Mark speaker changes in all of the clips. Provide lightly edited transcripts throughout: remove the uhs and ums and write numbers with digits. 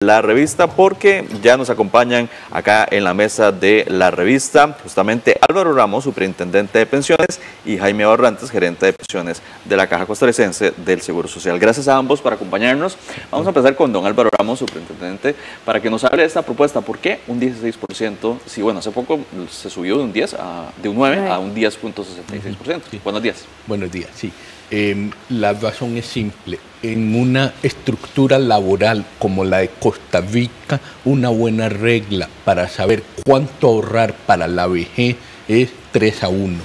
Speaker 1: La Revista, porque ya nos acompañan acá en la mesa de La Revista justamente Álvaro Ramos, superintendente de pensiones, y Jaime Barrantes, gerente de pensiones de la Caja Costarricense del Seguro Social. Gracias a ambos por acompañarnos. Vamos a empezar con don Álvaro Ramos, superintendente, para que nos hable de esta propuesta. ¿Por qué un 16%? Sí, bueno, hace poco se subió de un 9 a un 10.66%. Sí. Buenos días.
Speaker 2: Buenos días, sí. La razón es simple. En una estructura laboral como la de Costa Rica, una buena regla para saber cuánto ahorrar para la vejez es 3-1.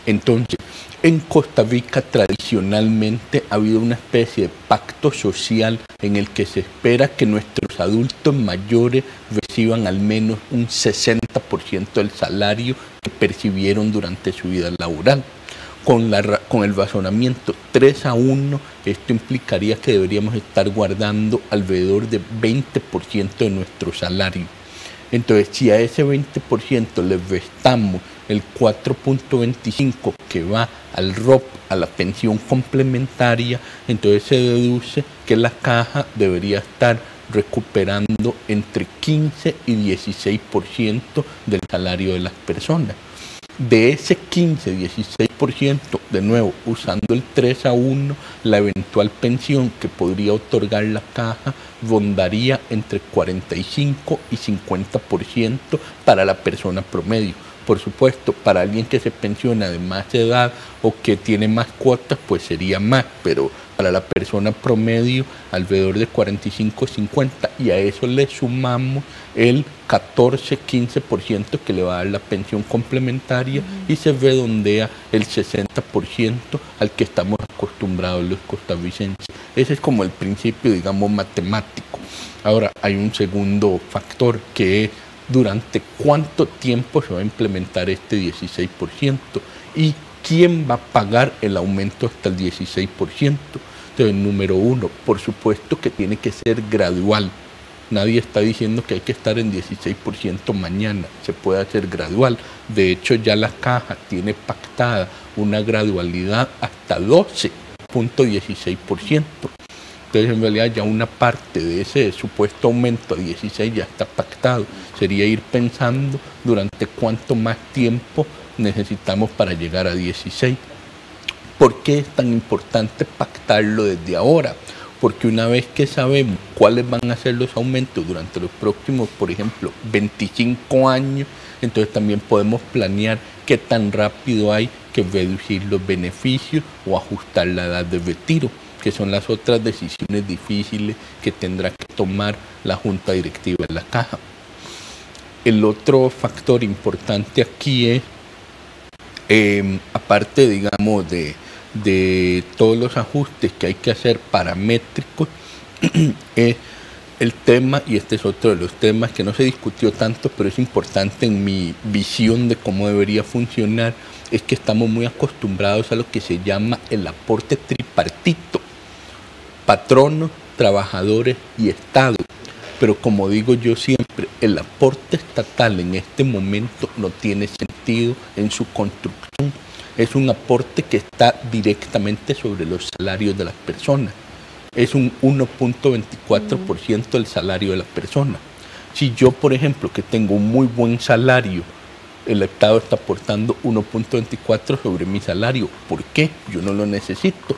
Speaker 2: Entonces, en Costa Rica tradicionalmente ha habido una especie de pacto social en el que se espera que nuestros adultos mayores reciban al menos un 60% del salario que percibieron durante su vida laboral. Con el razonamiento 3-1, esto implicaría que deberíamos estar guardando alrededor de 20% de nuestro salario. Entonces, si a ese 20% le restamos el 4.25 que va al ROP, a la pensión complementaria, entonces se deduce que la caja debería estar recuperando entre 15 y 16% del salario de las personas. De ese 15-16%, de nuevo, usando el 3-1, la eventual pensión que podría otorgar la caja rondaría entre 45 y 50% para la persona promedio. Por supuesto, para alguien que se pensiona de más edad o que tiene más cuotas, pues sería más, pero para la persona promedio alrededor de 45-50, y a eso le sumamos el 14-15% que le va a dar la pensión complementaria y se redondea el 60% al que estamos acostumbrados los costarricenses. Ese es como el principio, digamos, matemático. Ahora, hay un segundo factor que es durante cuánto tiempo se va a implementar este 16% y quién va a pagar el aumento hasta el 16%. Entonces, número uno, por supuesto que tiene que ser gradual. Nadie está diciendo que hay que estar en 16% mañana, se puede hacer gradual. De hecho, ya la caja tiene pactada una gradualidad hasta 12.16%. Entonces, en realidad, ya una parte de ese supuesto aumento a 16 ya está pactado. Sería ir pensando durante cuánto más tiempo necesitamos para llegar a 16. ¿Por qué es tan importante pactarlo desde ahora? Porque una vez que sabemos cuáles van a ser los aumentos durante los próximos, por ejemplo, 25 años, entonces también podemos planear qué tan rápido hay que reducir los beneficios o ajustar la edad de retiro, que son las otras decisiones difíciles que tendrá que tomar la Junta Directiva de la Caja. El otro factor importante aquí es, aparte, digamos, de todos los ajustes que hay que hacer paramétricos, es el tema, y este es otro de los temas que no se discutió tanto, pero es importante en mi visión de cómo debería funcionar, es que estamos muy acostumbrados a lo que se llama el aporte tripartito: patronos, trabajadores y Estado. Pero como digo yo siempre, el aporte estatal en este momento no tiene sentido en su construcción. Es un aporte que está directamente sobre los salarios de las personas. Es un 1.24% del salario de la persona. Si yo, por ejemplo, que tengo un muy buen salario, el Estado está aportando 1.24 sobre mi salario. ¿Por qué? Yo no lo necesito.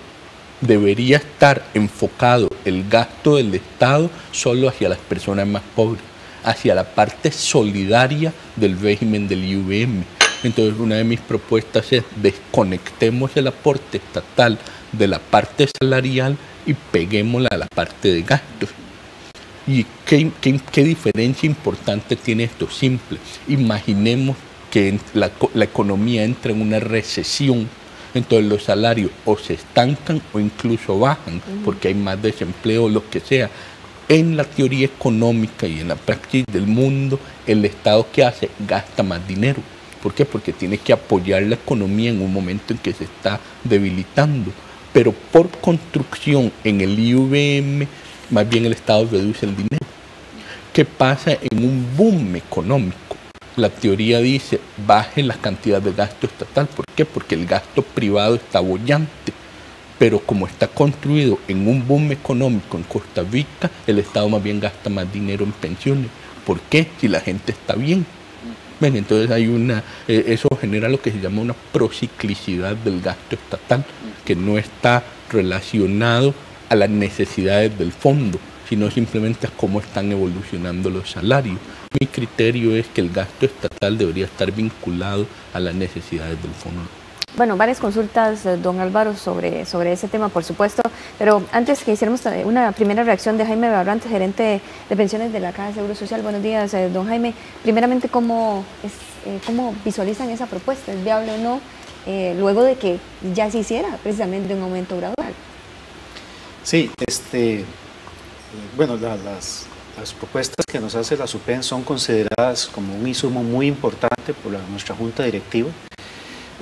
Speaker 2: Debería estar enfocado el gasto del Estado solo hacia las personas más pobres, hacia la parte solidaria del régimen del IVM. Entonces, una de mis propuestas es desconectemos el aporte estatal de la parte salarial y peguémosla a la parte de gastos. ¿Y qué diferencia importante tiene esto? Simple. Imaginemos que la economía entra en una recesión. Entonces los salarios o se estancan o incluso bajan porque hay más desempleo o lo que sea. En la teoría económica y en la práctica del mundo, el Estado, ¿qué hace? Gasta más dinero. ¿Por qué? Porque tiene que apoyar la economía en un momento en que se está debilitando. Pero por construcción en el IVM, más bien el Estado reduce el dinero. ¿Qué pasa en un boom económico? La teoría dice, baje la cantidad de gasto estatal. ¿Por qué? Porque el gasto privado está boyante. pero como está construido en un boom económico en Costa Rica, el Estado más bien gasta más dinero en pensiones. ¿Por qué? Si la gente está bien. Bien, entonces eso genera lo que se llama una prociclicidad del gasto estatal, que no está relacionado a las necesidades del fondo, sino simplemente a cómo están evolucionando los salarios. Mi criterio es que el gasto estatal debería estar vinculado a las necesidades del fondo.
Speaker 3: Bueno, varias consultas, don Álvaro, sobre ese tema, por supuesto, pero antes que hiciéramos una primera reacción de Jaime Barrantes, gerente de pensiones de la Caja de Seguro Social. Buenos días, don Jaime. Primeramente, ¿cómo visualizan esa propuesta? ¿Es viable o no? Luego de que ya se hiciera precisamente un aumento gradual.
Speaker 4: Sí, bueno, las propuestas que nos hace la SUPEN son consideradas como un insumo muy importante por nuestra Junta Directiva.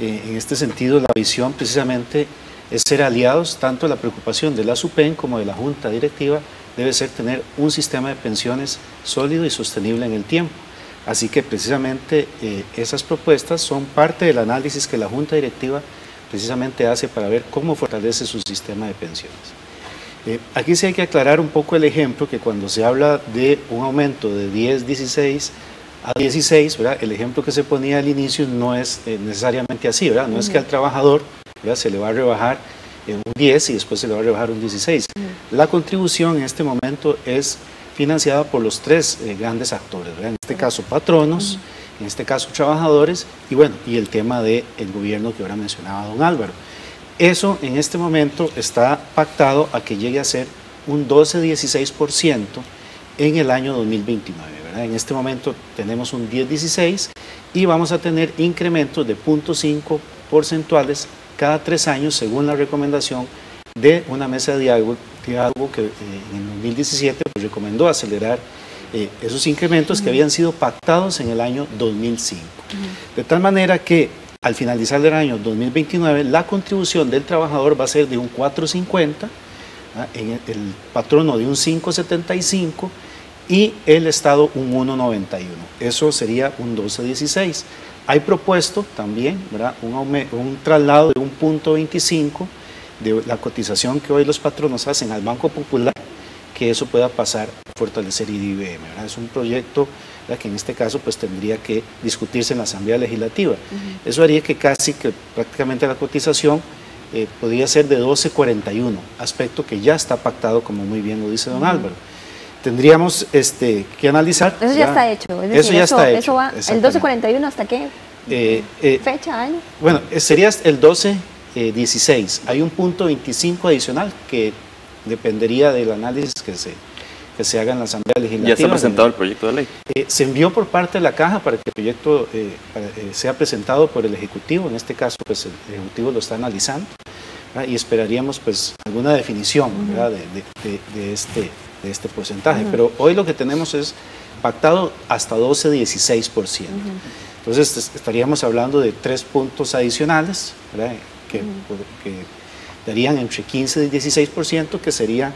Speaker 4: En este sentido, la visión precisamente es ser aliados, tanto la preocupación de la SUPEN como de la Junta Directiva debe ser tener un sistema de pensiones sólido y sostenible en el tiempo. Así que precisamente esas propuestas son parte del análisis que la Junta Directiva precisamente hace para ver cómo fortalece su sistema de pensiones. Aquí sí hay que aclarar un poco el ejemplo, que cuando se habla de un aumento de 10, 16 a 16, ¿verdad? El ejemplo que se ponía al inicio no es necesariamente así, ¿verdad? No es que al trabajador, ¿verdad?, se le va a rebajar un 10 y después se le va a rebajar un 16. La contribución en este momento es financiada por los tres grandes actores, ¿verdad? En este caso patronos, en este caso trabajadores y bueno, y el tema del gobierno que ahora mencionaba don Álvaro. Eso en este momento está pactado a que llegue a ser un 12-16% en el año 2029. ¿verdad? En este momento tenemos un 10-16 y vamos a tener incrementos de 0.5 porcentuales cada 3 años según la recomendación de una mesa de diálogo que en 2017 pues, recomendó acelerar esos incrementos que habían sido pactados en el año 2005. De tal manera que al finalizar el año 2029 la contribución del trabajador va a ser de un 4.50, en el patrono de un 5.75 y el Estado un 1.91. Eso sería un 12.16. Hay propuesto también, ¿verdad?, un traslado de un 0.25 de la cotización que hoy los patronos hacen al Banco Popular, que eso pueda pasar a fortalecer IDIBM. ¿verdad? Es un proyecto, ¿verdad?, que en este caso pues tendría que discutirse en la Asamblea Legislativa. Eso haría que prácticamente la cotización podría ser de 12.41, aspecto que ya está pactado, como muy bien lo dice don Álvaro. Tendríamos que analizar.
Speaker 3: Eso ya está hecho. Es decir,
Speaker 4: eso ya está hecho.
Speaker 3: Eso va, el 12.41 ¿hasta qué fecha, año?
Speaker 4: Bueno, sería el 12.16. Hay un 0.25 adicional que dependería del análisis que se haga en la Asamblea Legislativa.
Speaker 1: ¿Ya está presentado el proyecto de ley?
Speaker 4: Se envió por parte de la Caja para que el proyecto sea presentado por el Ejecutivo. En este caso, pues el Ejecutivo lo está analizando, ¿verdad? Y esperaríamos pues alguna definición, ¿verdad?, de este porcentaje. Pero hoy lo que tenemos es pactado hasta 12-16%. Entonces estaríamos hablando de 3 puntos adicionales, ¿verdad?, que darían entre 15 y 16%, que sería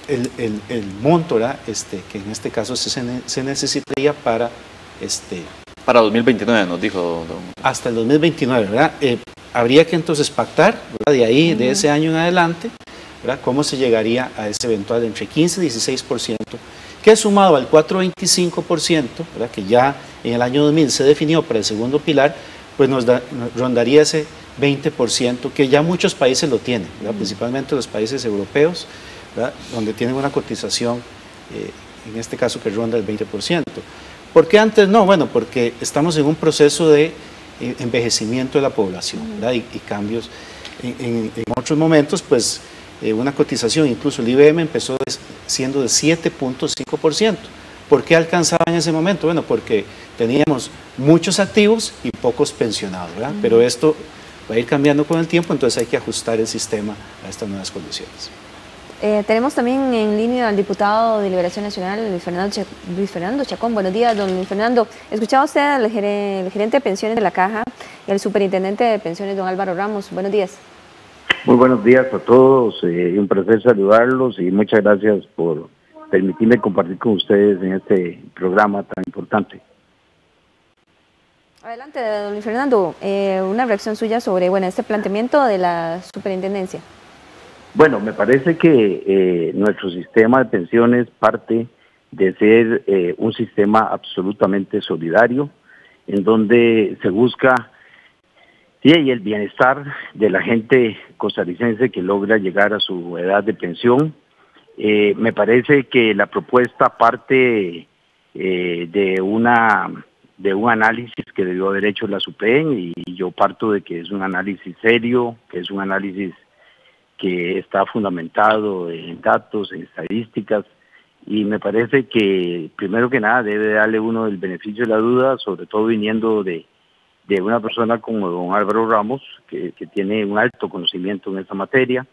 Speaker 4: el monto, ¿verdad?, que en este caso se necesitaría para...
Speaker 1: Para 2029 nos dijo don...
Speaker 4: Hasta el 2029, ¿verdad? Habría que entonces pactar, ¿verdad?, de ahí, de ese año en adelante, ¿verdad?, cómo se llegaría a ese eventual entre 15 y 16%, que sumado al 4.25%, ¿verdad?, que ya en el año 2000 se definió para el segundo pilar, pues nos rondaría ese 20%, que ya muchos países lo tienen, ¿verdad?, principalmente los países europeos, ¿verdad?, donde tienen una cotización, en este caso que ronda el 20%. ¿Por qué antes no? Bueno, porque estamos en un proceso de envejecimiento de la población, ¿verdad?, y cambios. En otros momentos, pues, una cotización, incluso el IBM empezó siendo de 7.5%. ¿Por qué alcanzaba en ese momento? Bueno, porque teníamos muchos activos y pocos pensionados, ¿verdad? Pero esto va a ir cambiando con el tiempo, entonces hay que ajustar el sistema a estas nuevas condiciones.
Speaker 3: Tenemos también en línea al diputado de Liberación Nacional, Luis Fernando Chacón. Buenos días, don Luis Fernando. Escuchaba usted al gerente de pensiones de la Caja y al superintendente de pensiones, don Álvaro Ramos. Buenos días.
Speaker 5: Muy buenos días a todos, un placer saludarlos y muchas gracias por permitirme compartir con ustedes en este programa tan importante.
Speaker 3: Adelante, don Luis Fernando, una reacción suya sobre este planteamiento de la superintendencia.
Speaker 5: Bueno, me parece que nuestro sistema de pensiones parte de ser un sistema absolutamente solidario, en donde se busca y el bienestar de la gente costarricense que logra llegar a su edad de pensión. Me parece que la propuesta parte de un análisis que debió haber hecho la SUPEN, y yo parto de que es un análisis serio, que es un análisis que está fundamentado en datos, en estadísticas, y me parece que primero que nada debe darle uno el beneficio de la duda, sobre todo viniendo de una persona como don Álvaro Ramos, que tiene un alto conocimiento en esta materia,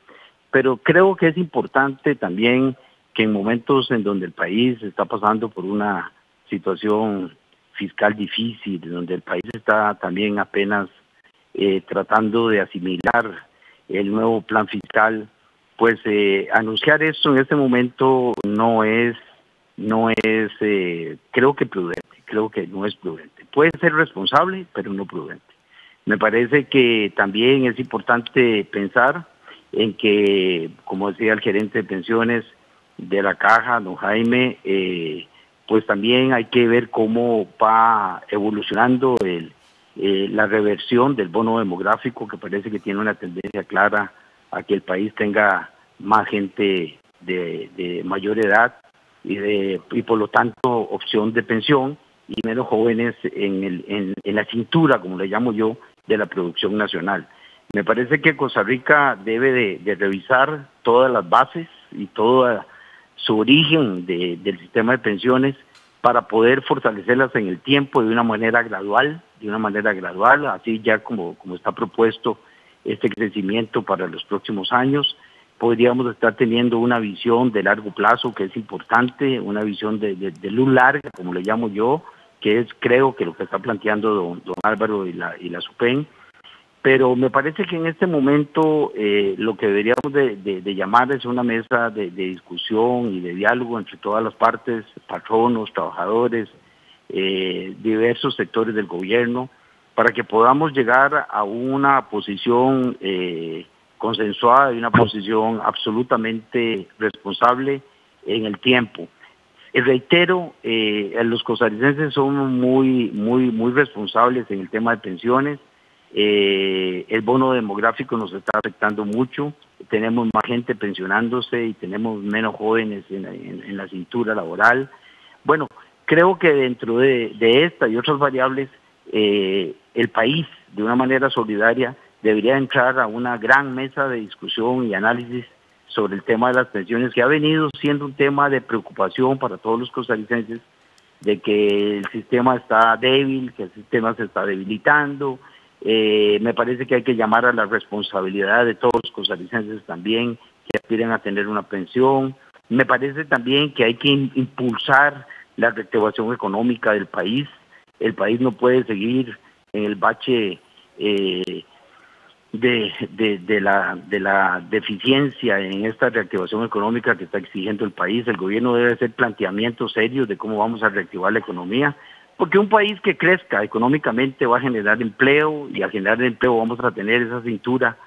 Speaker 5: pero creo que es importante también que en momentos en donde el país está pasando por una situación fiscal difícil, donde el país está también apenas tratando de asimilar el nuevo plan fiscal, pues anunciar esto en este momento no es creo que prudente, creo que no es prudente. Puede ser responsable, pero no prudente. Me parece que también es importante pensar en que, como decía el gerente de pensiones de la Caja, don Jaime, pues también hay que ver cómo va evolucionando la reversión del bono demográfico, que parece que tiene una tendencia clara a que el país tenga más gente de mayor edad y por lo tanto opción de pensión, y menos jóvenes en la cintura, como le llamo yo, de la producción nacional. Me parece que Costa Rica debe de revisar todas las bases y todo su origen del sistema de pensiones para poder fortalecerlas en el tiempo de una manera gradual, así ya como está propuesto este crecimiento para los próximos años. Podríamos estar teniendo una visión de largo plazo, que es importante, una visión de luz larga, como le llamo yo, que es creo que lo que está planteando don Álvaro y la SUPEN. Pero me parece que en este momento lo que deberíamos de llamar es una mesa de discusión y de diálogo entre todas las partes, patronos, trabajadores, diversos sectores del gobierno, para que podamos llegar a una posición consensuada y una posición absolutamente responsable en el tiempo. Reitero, los costarricenses somos muy responsables en el tema de pensiones. El bono demográfico nos está afectando mucho, tenemos más gente pensionándose y tenemos menos jóvenes en la cintura laboral. Bueno, creo que dentro de esta y otras variables, el país, de una manera solidaria, debería entrar a una gran mesa de discusión y análisis sobre el tema de las pensiones, que ha venido siendo un tema de preocupación para todos los costarricenses, de que el sistema está débil, que el sistema se está debilitando. Me parece que hay que llamar a la responsabilidad de todos los costarricenses también que aspiren a tener una pensión. Me parece también que hay que impulsar la reactivación económica del país. El país no puede seguir en el bache de la deficiencia en esta reactivación económica que está exigiendo el país. El gobierno debe hacer planteamientos serios de cómo vamos a reactivar la economía, porque un país que crezca económicamente va a generar empleo, y al generar empleo vamos a tener esa cintura,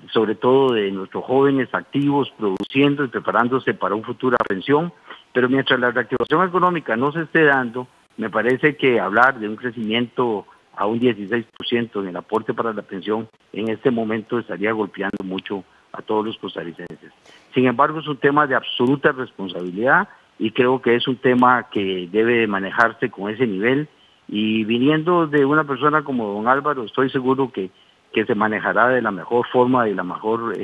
Speaker 5: sobre todo de nuestros jóvenes activos, produciendo y preparándose para un futuro a pensión. Pero mientras la reactivación económica no se esté dando, me parece que hablar de un crecimiento a un 16% en el aporte para la pensión en este momento estaría golpeando mucho a todos los costarricenses. Sin embargo, es un tema de absoluta responsabilidad, y creo que es un tema que debe manejarse con ese nivel, y viniendo de una persona como don Álvaro, estoy seguro que se manejará de la mejor forma, de la mejor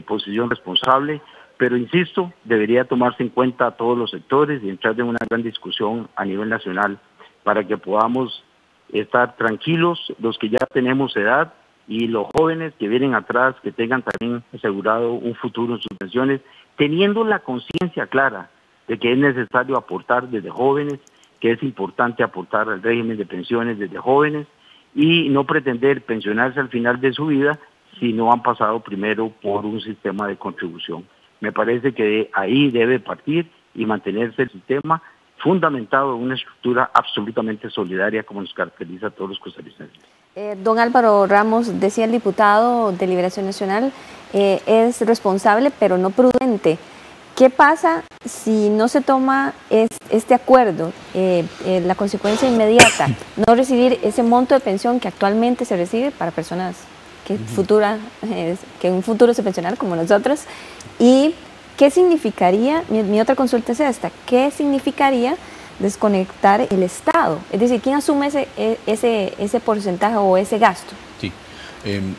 Speaker 5: posición responsable, pero insisto, debería tomarse en cuenta a todos los sectores y entrar en una gran discusión a nivel nacional para que podamos estar tranquilos los que ya tenemos edad, y los jóvenes que vienen atrás, que tengan también asegurado un futuro en sus pensiones, teniendo la conciencia clara de que es necesario aportar desde jóvenes, que es importante aportar al régimen de pensiones desde jóvenes, y no pretender pensionarse al final de su vida si no han pasado primero por un sistema de contribución. Me parece que ahí debe partir y mantenerse el sistema fundamentado en una estructura absolutamente solidaria como nos caracteriza a todos los costarricenses.
Speaker 3: Don Álvaro Ramos, decía el diputado de Liberación Nacional, es responsable pero no prudente. ¿Qué pasa si no se toma este acuerdo? La consecuencia inmediata, no recibir ese monto de pensión que actualmente se recibe para personas que en un futuro se pensionaron como nosotros. ¿Y qué significaría? Mi otra consulta es esta: ¿qué significaría desconectar el Estado? Es decir, ¿quién asume ese porcentaje o ese gasto?
Speaker 2: Sí.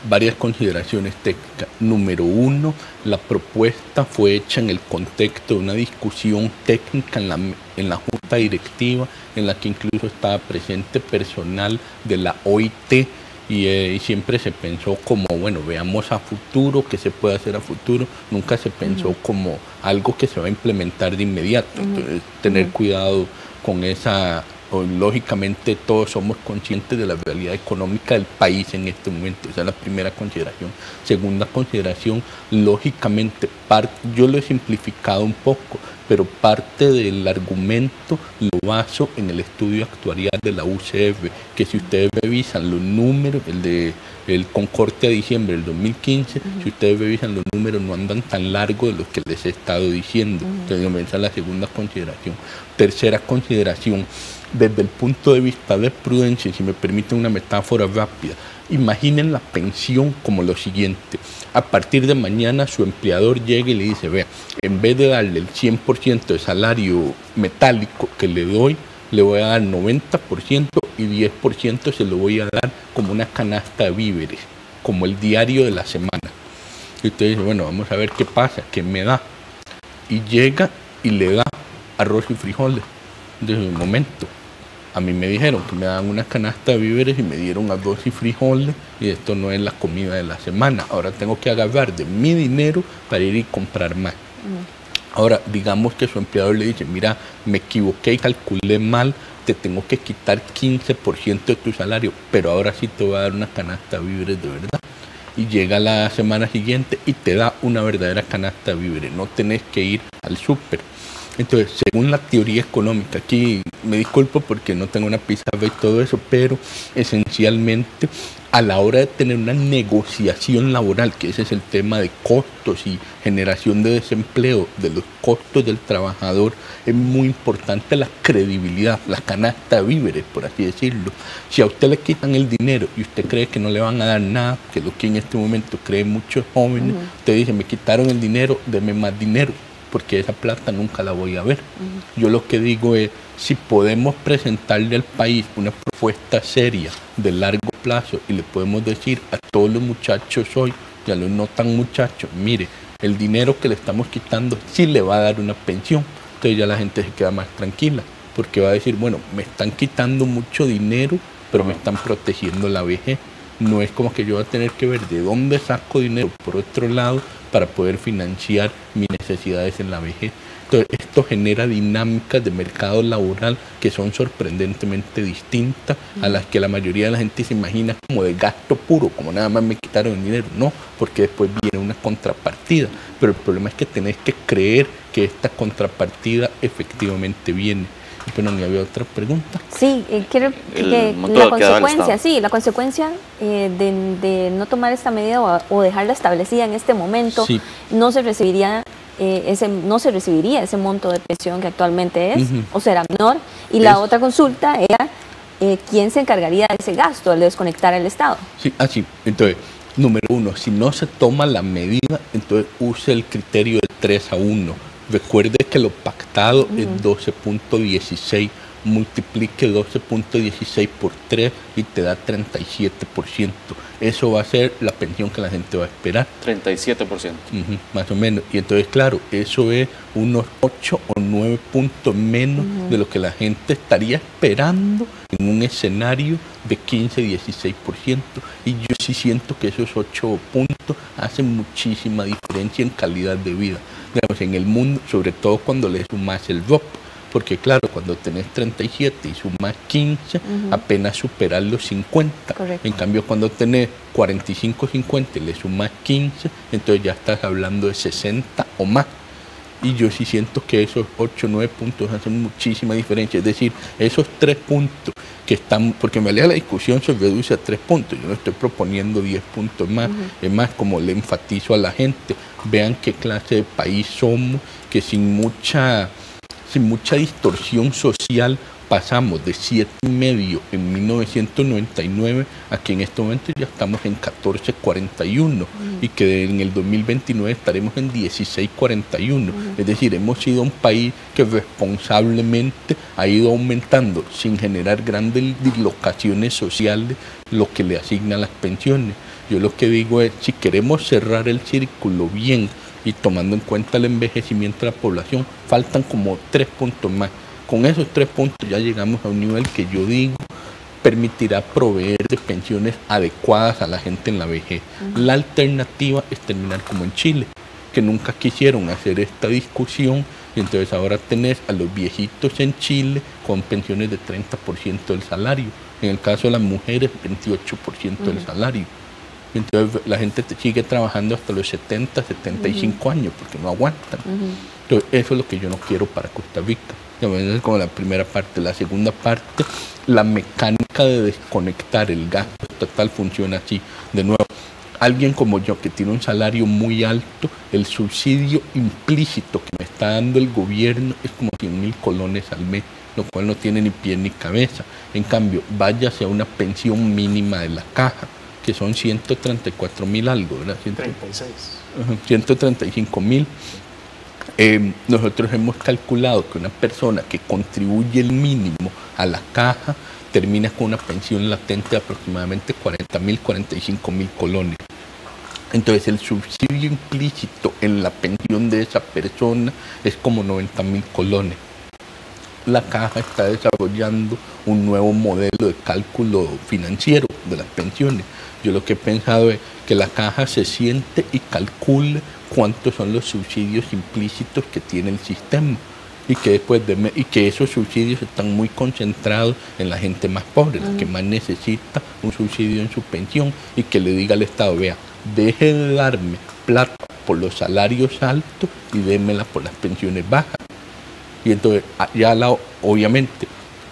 Speaker 2: Varias consideraciones técnicas. Número uno, la propuesta fue hecha en el contexto de una discusión técnica en la junta directiva, en la que incluso estaba presente personal de la OIT, y siempre se pensó como, bueno, veamos a futuro, qué se puede hacer a futuro. Nunca se pensó como algo que se va a implementar de inmediato. Entonces, tener cuidado con esa. Lógicamente todos somos conscientes de la realidad económica del país en este momento. Esa es la primera consideración. Segunda consideración, lógicamente, yo lo he simplificado un poco, pero parte del argumento lo baso en el estudio actuarial de la UCF, que si ustedes revisan los números, el concorte a diciembre del 2015, si ustedes revisan los números no andan tan largos de los que les he estado diciendo. Entonces, esa es la segunda consideración. Tercera consideración, desde el punto de vista de prudencia, si me permiten una metáfora rápida, imaginen la pensión como lo siguiente: a partir de mañana su empleador llega y le dice, vea, en vez de darle el 100% de salario metálico que le doy, le voy a dar 90% y 10% se lo voy a dar como una canasta de víveres, como el diario de la semana. Y usted dice, bueno, vamos a ver qué pasa, qué me da. Y llega y le da arroz y frijoles. Desde un momento, a mí me dijeron que me daban una canasta de víveres y me dieron arroz y frijoles, y esto no es la comida de la semana. Ahora tengo que agarrar de mi dinero para ir y comprar más. Ahora, digamos que su empleador le dice, mira, me equivoqué y calculé mal, te tengo que quitar 15% de tu salario, pero ahora sí te voy a dar una canasta de víveres de verdad. Y llega la semana siguiente y te da una verdadera canasta de víveres, no tenés que ir al súper. Entonces, según la teoría económica, aquí me disculpo porque no tengo una pizarra y todo eso, pero esencialmente a la hora de tener una negociación laboral, que ese es el tema de costos y generación de desempleo, de los costos del trabajador, es muy importante la credibilidad, la canasta de víveres, por así decirlo. Si a usted le quitan el dinero y usted cree que no le van a dar nada, que es lo que en este momento creen muchos jóvenes, usted dice, me quitaron el dinero, deme más dinero, porque esa plata nunca la voy a ver. Yo lo que digo es, si podemos presentarle al país una propuesta seria de largo plazo y le podemos decir a todos los muchachos hoy, y a los no tan muchachos, mire, el dinero que le estamos quitando sí le va a dar una pensión, entonces ya la gente se queda más tranquila, porque va a decir, bueno, me están quitando mucho dinero, pero me están protegiendo la vejez. No es como que yo voy a tener que ver de dónde saco dinero por otro lado para poder financiar mis necesidades en la vejez. Entonces, esto genera dinámicas de mercado laboral que son sorprendentemente distintas a las que la mayoría de la gente se imagina como de gasto puro, como nada más me quitaron el dinero. No, porque después viene una contrapartida. Pero el problema es que tenés que creer que esta contrapartida efectivamente viene. Pero no había otra pregunta.
Speaker 3: Sí, quiero que la consecuencia de no tomar esta medida o dejarla establecida en este momento, sí, no se recibiría ese monto de pensión que actualmente es, o será menor. Y la otra consulta era quién se encargaría de ese gasto, al desconectar el Estado.
Speaker 2: Sí, así. Entonces, número uno, si no se toma la medida, entonces use el criterio de 3-1. Recuerde que lo pactado es 12.16, multiplique 12.16 por 3 y te da 37%. Eso va a ser la pensión que la gente va a esperar.
Speaker 1: 37%.
Speaker 2: Más o menos. Y entonces, claro, eso es unos 8 o 9 puntos menos de lo que la gente estaría esperando en un escenario de 15-16%. Y yo sí siento que esos 8 puntos hacen muchísima diferencia en calidad de vida. Digamos, en el mundo, sobre todo cuando le sumas el ROP, porque claro, cuando tenés 37 y sumas 15, apenas superas los 50. Correcto. En cambio, cuando tenés 45-50 y le sumas 15, entonces ya estás hablando de 60 o más. Y yo sí siento que esos 8 o 9 puntos hacen muchísima diferencia. Es decir, esos 3 puntos que están, porque en realidad la discusión se reduce a 3 puntos, yo no estoy proponiendo 10 puntos más. Es más, como le enfatizo a la gente, vean qué clase de país somos, que sin mucha distorsión social pasamos de 7,5 en 1999 a que en este momento ya estamos en 14,41 y que en el 2029 estaremos en 16,41. Es decir, hemos sido un país que responsablemente ha ido aumentando sin generar grandes dislocaciones sociales lo que le asignan las pensiones. Yo lo que digo es, si queremos cerrar el círculo bien y tomando en cuenta el envejecimiento de la población, faltan como 3 puntos más. Con esos 3 puntos ya llegamos a un nivel que yo digo permitirá proveer de pensiones adecuadas a la gente en la vejez. La alternativa es terminar como en Chile, que nunca quisieron hacer esta discusión, y entonces ahora tenés a los viejitos en Chile con pensiones de 30% del salario. En el caso de las mujeres, 28% del salario. Entonces la gente sigue trabajando hasta los 70, 75 años porque no aguantan. Entonces eso es lo que yo no quiero para Costa Rica. Esa es como la primera parte. La segunda parte, la mecánica de desconectar el gasto estatal funciona así. De nuevo, alguien como yo que tiene un salario muy alto, el subsidio implícito que me está dando el gobierno es como 100,000 colones al mes, lo cual no tiene ni pie ni cabeza. En cambio, váyase a una pensión mínima de la caja, que son 134,000 algo, ¿verdad? 135,000. Nosotros hemos calculado que una persona que contribuye el mínimo a la caja termina con una pensión latente de aproximadamente 40,000, 45,000 colones. Entonces el subsidio implícito en la pensión de esa persona es como 90,000 colones. La caja está desarrollando un nuevo modelo de cálculo financiero de las pensiones. Yo lo que he pensado es que la caja se siente y calcule cuántos son los subsidios implícitos que tiene el sistema y que esos subsidios están muy concentrados en la gente más pobre, la que más necesita un subsidio en su pensión, y que le diga al Estado, vea, deje de darme plata por los salarios altos y démela por las pensiones bajas. Y entonces obviamente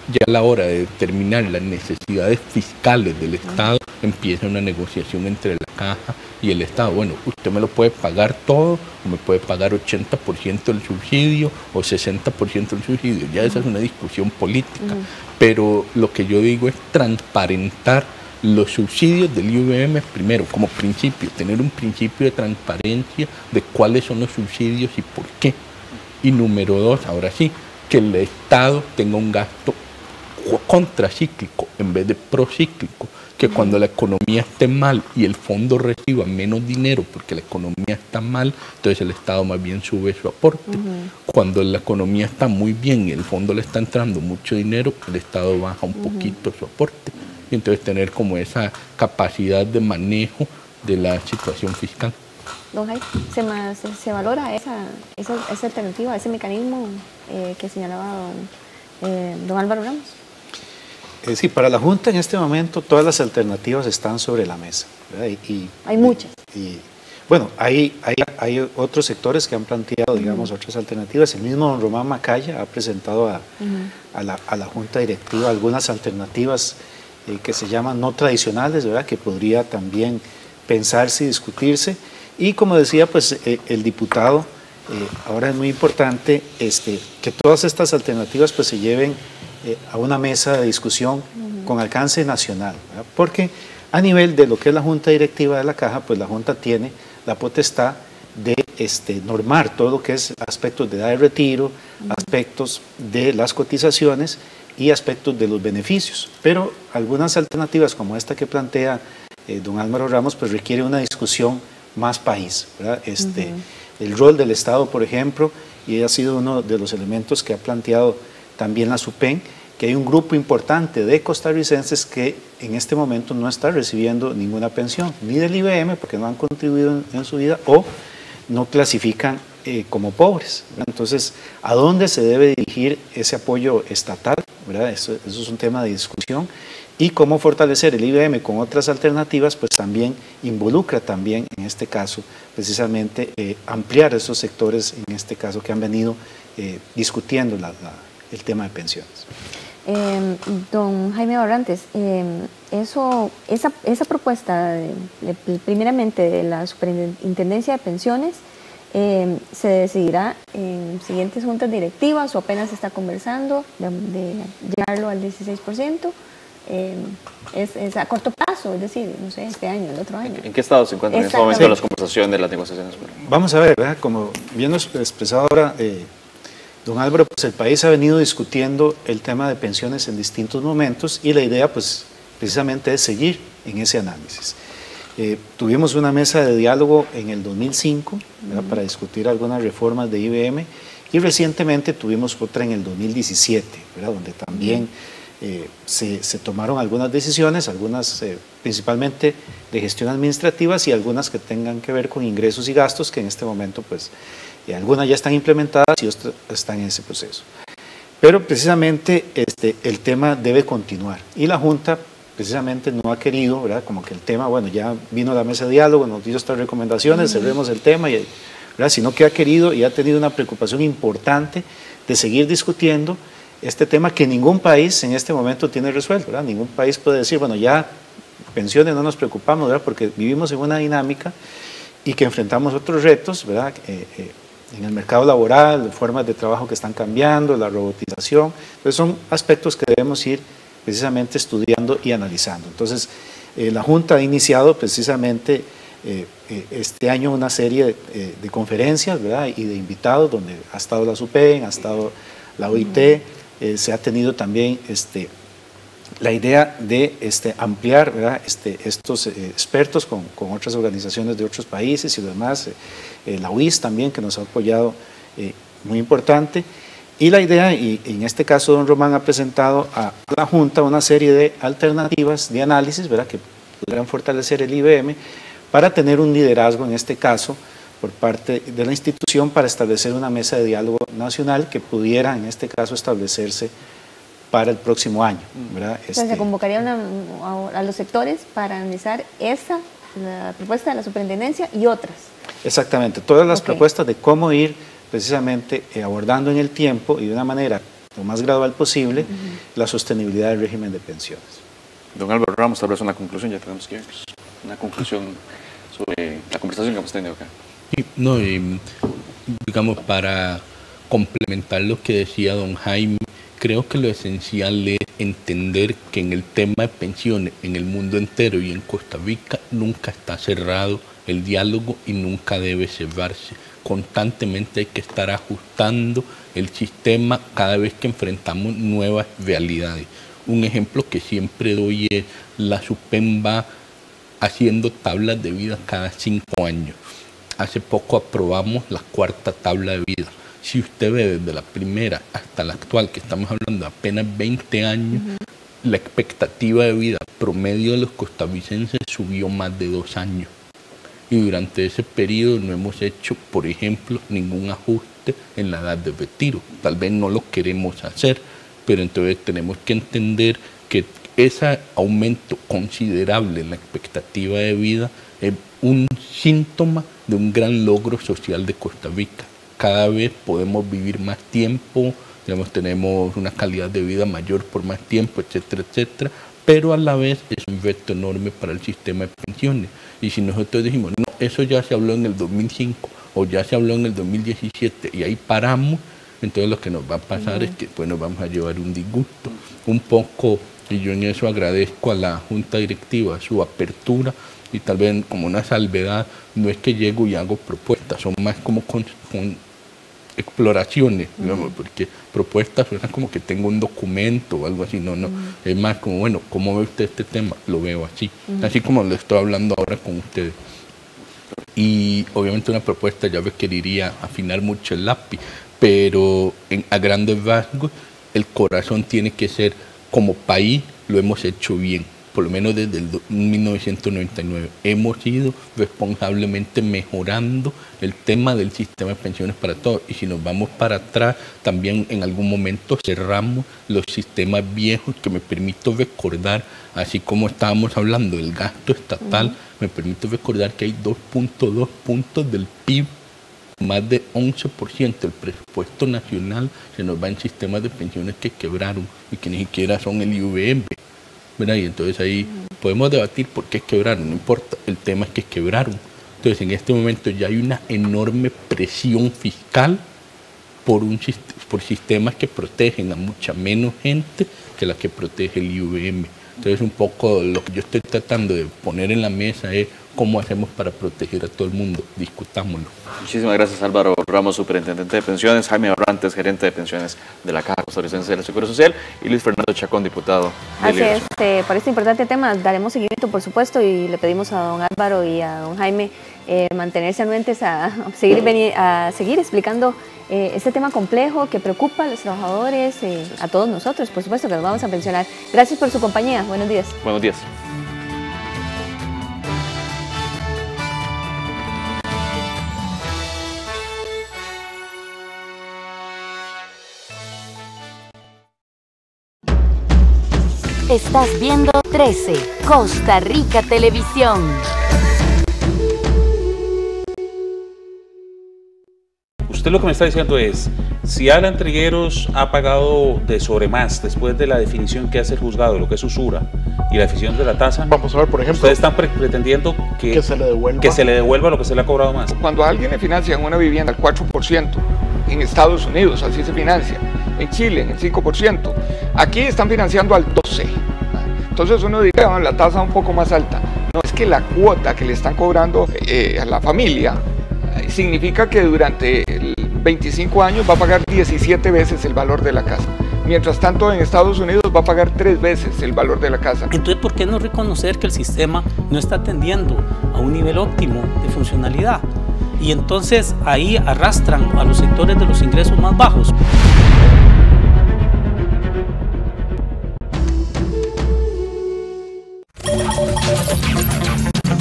Speaker 2: ya a la hora de determinar las necesidades fiscales del Estado, empieza una negociación entre la caja y el Estado. Bueno, usted me lo puede pagar todo, o me puede pagar 80% del subsidio o 60% del subsidio. Ya esa es una discusión política. Pero lo que yo digo es transparentar los subsidios del IVM primero, como principio, tener un principio de transparencia de cuáles son los subsidios y por qué. Y número 2, ahora sí, que el Estado tenga un gasto contracíclico en vez de procíclico, que cuando la economía esté mal y el fondo reciba menos dinero porque la economía está mal, entonces el Estado más bien sube su aporte. Cuando la economía está muy bien y el fondo le está entrando mucho dinero, el Estado baja un poquito su aporte. Y entonces tener como esa capacidad de manejo de la situación fiscal.
Speaker 3: Don Jaime, ¿se valora esa alternativa, ese mecanismo que señalaba don Álvaro Ramos?
Speaker 4: Sí, para la Junta en este momento todas las alternativas están sobre la mesa, ¿verdad?
Speaker 3: Hay muchas.
Speaker 4: Bueno, hay otros sectores que han planteado, digamos, otras alternativas. El mismo don Román Macaya ha presentado a la Junta Directiva algunas alternativas que se llaman no tradicionales, ¿verdad? Que podría también pensarse y discutirse. Y como decía, pues el diputado, ahora es muy importante que todas estas alternativas pues se lleven a una mesa de discusión con alcance nacional, ¿verdad? Porque a nivel de lo que es la Junta Directiva de la Caja, pues la Junta tiene la potestad de normar todo lo que es aspectos de edad de retiro, aspectos de las cotizaciones y aspectos de los beneficios. Pero algunas alternativas como esta que plantea don Álvaro Ramos, pues requiere una discusión más país, ¿verdad? El rol del Estado, por ejemplo, y ha sido uno de los elementos que ha planteado también la SUPEN, que hay un grupo importante de costarricenses que en este momento no está recibiendo ninguna pensión, ni del IBM, porque no han contribuido en su vida, o no clasifican como pobres, ¿verdad? Entonces, ¿a dónde se debe dirigir ese apoyo estatal, ¿verdad? Eso es un tema de discusión. y cómo fortalecer el IBM con otras alternativas, pues también involucra también en este caso precisamente ampliar esos sectores, en este caso que han venido discutiendo el tema de pensiones.
Speaker 3: Don Jaime Barrantes, esa propuesta primeramente de la Superintendencia de Pensiones se decidirá en siguientes juntas directivas o apenas se está conversando de llevarlo al 16%, es a corto plazo, es decir, no sé, este año, el otro año.
Speaker 1: ¿En qué estado se encuentran en este momento las conversaciones, las negociaciones?
Speaker 4: Vamos a ver, ¿verdad? Como bien nos expresado ahora don Álvaro, pues el país ha venido discutiendo el tema de pensiones en distintos momentos y la idea pues precisamente es seguir en ese análisis. Tuvimos una mesa de diálogo en el 2005 para discutir algunas reformas de IBM y recientemente tuvimos otra en el 2017, ¿verdad? Donde también se tomaron algunas decisiones, algunas principalmente de gestión administrativas y algunas que tengan que ver con ingresos y gastos que en este momento pues algunas ya están implementadas y otras están en ese proceso. Pero precisamente el tema debe continuar y la Junta precisamente no ha querido, ¿verdad? Como que el tema, bueno, ya vino la mesa de diálogo, nos dio estas recomendaciones, cerremos el tema, ¿verdad? Sino que ha querido y ha tenido una preocupación importante de seguir discutiendo este tema que ningún país en este momento tiene resuelto, ¿verdad? Ningún país puede decir, bueno, ya pensiones no nos preocupamos, ¿verdad? Porque vivimos en una dinámica y que enfrentamos otros retos, ¿verdad? En el mercado laboral, formas de trabajo que están cambiando, la robotización, entonces son aspectos que debemos ir precisamente estudiando y analizando. Entonces, la Junta ha iniciado precisamente este año una serie de conferencias, ¿verdad? Y de invitados, donde ha estado la SUPEN, ha estado la OIT, se ha tenido también la idea de ampliar, ¿verdad? Estos expertos con otras organizaciones de otros países y lo demás, la UIS también que nos ha apoyado, muy importante, y la idea, y en este caso don Román ha presentado a la Junta una serie de alternativas de análisis, ¿verdad? Que podrán fortalecer el IBM para tener un liderazgo en este caso por parte de la institución para establecer una mesa de diálogo nacional que pudiera en este caso establecerse para el próximo año, ¿verdad?
Speaker 3: Entonces se convocaría a los sectores para analizar la propuesta de la superintendencia y otras.
Speaker 4: Exactamente, todas las propuestas de cómo ir precisamente abordando en el tiempo y de una manera lo más gradual posible la sostenibilidad del régimen de pensiones.
Speaker 1: Don Álvaro Ramos, tal vez una conclusión, ya tenemos que una conclusión sobre la conversación que hemos tenido acá.
Speaker 2: Sí, no, digamos, para complementar lo que decía don Jaime, creo que lo esencial es entender que en el tema de pensiones, en el mundo entero y en Costa Rica, nunca está cerrado el diálogo y nunca debe cerrarse. Constantemente hay que estar ajustando el sistema cada vez que enfrentamos nuevas realidades. Un ejemplo que siempre doy es la SUPEN va haciendo tablas de vida cada 5 años. Hace poco aprobamos la 4ª tabla de vida. Si usted ve desde la primera hasta la actual, que estamos hablando de apenas 20 años, la expectativa de vida promedio de los costarricenses subió más de 2 años. Y durante ese periodo no hemos hecho, por ejemplo, ningún ajuste en la edad de retiro. Tal vez no lo queremos hacer, pero entonces tenemos que entender que ese aumento considerable en la expectativa de vida es un síntoma de un gran logro social de Costa Rica. Cada vez podemos vivir más tiempo, digamos, tenemos una calidad de vida mayor por más tiempo, etcétera, etcétera, pero a la vez es un reto enorme para el sistema de pensiones. Y si nosotros decimos, no, eso ya se habló en el 2005 o ya se habló en el 2017 y ahí paramos, entonces lo que nos va a pasar es que pues, nos vamos a llevar un disgusto. Un poco, y yo en eso agradezco a la Junta Directiva su apertura y tal vez como una salvedad, no es que llego y hago propuestas, son más como con exploraciones, digamos, porque propuestas suenan como que tengo un documento o algo así, no, es más como, bueno, ¿cómo ve usted este tema? Lo veo así, así como lo estoy hablando ahora con ustedes. Y obviamente una propuesta ya requeriría afinar mucho el lápiz, pero a grandes rasgos el corazón tiene que ser, como país lo hemos hecho bien, por lo menos desde el 1999. Hemos ido responsablemente mejorando el tema del sistema de pensiones para todos. Y si nos vamos para atrás, también en algún momento cerramos los sistemas viejos, que me permito recordar, así como estábamos hablando del gasto estatal, me permito recordar que hay 2.2 puntos del PIB, más de 11% del presupuesto nacional se nos va en sistemas de pensiones que quebraron y que ni siquiera son el IVM, ¿verdad? Y entonces ahí podemos debatir por qué quebraron, no importa, el tema es que quebraron. Entonces en este momento ya hay una enorme presión fiscal por sistemas que protegen a mucha menos gente que la que protege el IVM. Entonces un poco lo que yo estoy tratando de poner en la mesa es cómo hacemos para proteger a todo el mundo. Discutámoslo.
Speaker 1: Muchísimas gracias, Álvaro Ramos, superintendente de pensiones, Jaime Barrantes, gerente de pensiones de la Caja Costarricense del Seguro Social, y Luis Fernando Chacón, diputado de
Speaker 3: Así es, para este importante tema daremos seguimiento, por supuesto, y le pedimos a don Álvaro y a don Jaime mantenerse anuentes a seguir explicando este tema complejo que preocupa a los trabajadores, a todos nosotros, por supuesto, que nos vamos a pensionar. Gracias por su compañía. Buenos días.
Speaker 1: Buenos días.
Speaker 6: Estás viendo 13, Costa Rica Televisión.
Speaker 7: Usted lo que me está diciendo es, si Alan Trigueros ha pagado de sobremás después de la definición que hace el juzgado, lo que es usura y la definición de la tasa,
Speaker 8: vamos a ver, por ejemplo,
Speaker 7: ustedes están pretendiendo que se le devuelva lo que se le ha cobrado más.
Speaker 8: Cuando a alguien le financian una vivienda al 4%, en Estados Unidos así se financia, en Chile en el 5%, aquí están financiando al 12%. Entonces uno diría, la tasa un poco más alta. No, es que la cuota que le están cobrando a la familia significa que durante 25 años va a pagar 17 veces el valor de la casa. Mientras tanto, en Estados Unidos va a pagar 3 veces el valor de la casa.
Speaker 9: Entonces, ¿por qué no reconocer que el sistema no está atendiendo a un nivel óptimo de funcionalidad? Y entonces ahí arrastran a los sectores de los ingresos más bajos.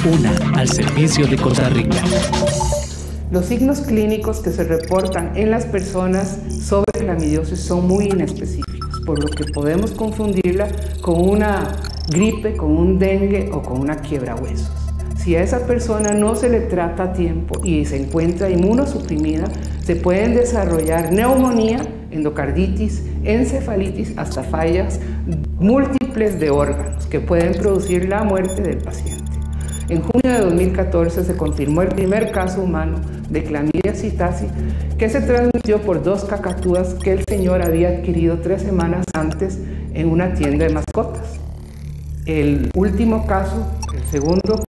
Speaker 10: Una al servicio de Costa Rica.
Speaker 11: Los signos clínicos que se reportan en las personas sobre clamidiosis son muy inespecíficos, por lo que podemos confundirla con una gripe, con un dengue o con una quiebra-huesos. Si a esa persona no se le trata a tiempo y se encuentra inmunosuprimida, se pueden desarrollar neumonía, endocarditis, encefalitis, hasta fallas múltiples de órganos que pueden producir la muerte del paciente. En junio de 2014 se confirmó el primer caso humano de clamidia psittaci que se transmitió por 2 cacatúas que el señor había adquirido 3 semanas antes en una tienda de mascotas. El último caso, el segundo